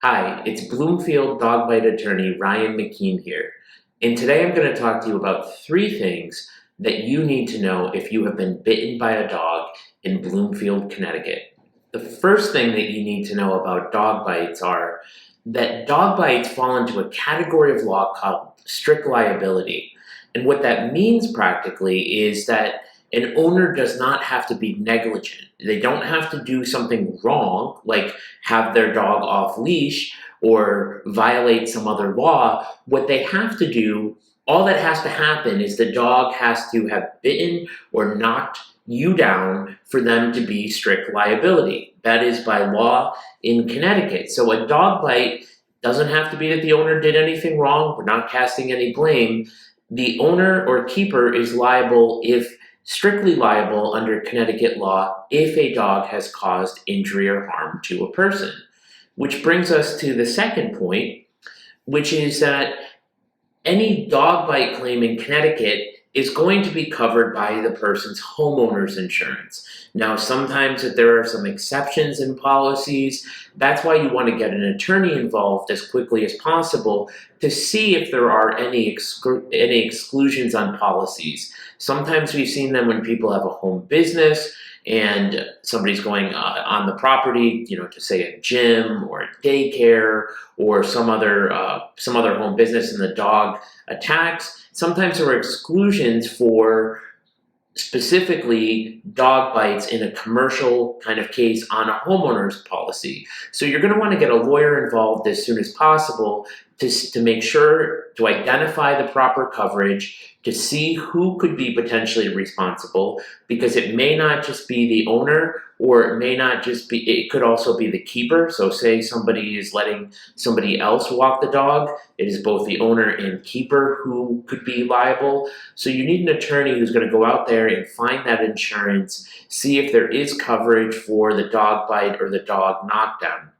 Hi, it's Bloomfield dog bite attorney Ryan McKeen here, and today I'm going to talk to you about three things that you need to know if you have been bitten by a dog in Bloomfield, Connecticut. The first thing that you need to know about dog bites are that dog bites fall into a category of law called strict liability. And what that means practically is that an owner does not have to be negligent. They don't have to do something wrong, like have their dog off leash or violate some other law. What they have to do, all that has to happen is the dog has to have bitten or knocked you down for them to be strict liability. That is by law in Connecticut. So a dog bite doesn't have to be that the owner did anything wrong. We're not casting any blame. The owner or keeper is liable if strictly liable under Connecticut law if a dog has caused injury or harm to a person. Which brings us to the second point, which is that any dog bite claim in Connecticut is going to be covered by the person's homeowner's insurance. Now, sometimes if there are some exceptions in policies, that's why you want to get an attorney involved as quickly as possible to see if there are any exclusions on policies. Sometimes we've seen them when people have a home business and somebody's going on the property, to say a gym or a daycare or some other home business, and the dog attacks. Sometimes there are exclusions for specifically dog bites in a commercial kind of case on a homeowner's policy. So you're going to want to get a lawyer involved as soon as possible to make sure to identify the proper coverage, to see who could be potentially responsible, because it may not just be the owner, or it may not just be, it could also be the keeper. So say somebody is letting somebody else walk the dog, it is both the owner and keeper who could be liable. So you need an attorney who's going to go out there and find that insurance, see if there is coverage for the dog bite or the dog knockdown.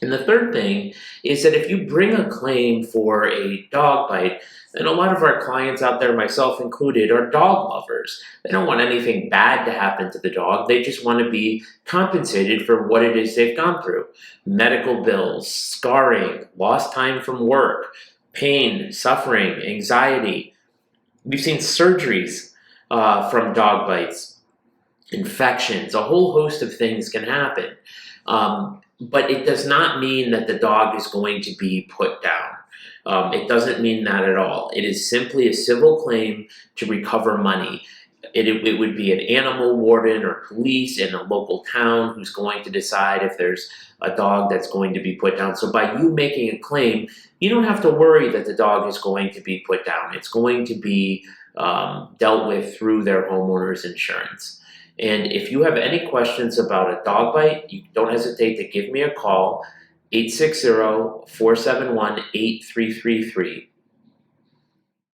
And the third thing is that if you bring a claim for a dog bite, and a lot of our clients out there, myself included, are dog lovers. They don't want anything bad to happen to the dog. They just want to be compensated for what it is they've gone through. Medical bills, scarring, lost time from work, pain, suffering, anxiety. We've seen surgeries from dog bites, infections, a whole host of things can happen. But it does not mean that the dog is going to be put down. It doesn't mean that at all. It is simply a civil claim to recover money. It would be an animal warden or police in a local town who's going to decide if there's a dog that's going to be put down. So by you making a claim, you don't have to worry that the dog is going to be put down. It's going to be dealt with through their homeowner's insurance. And if you have any questions about a dog bite, you don't hesitate to give me a call, 860-471-8333.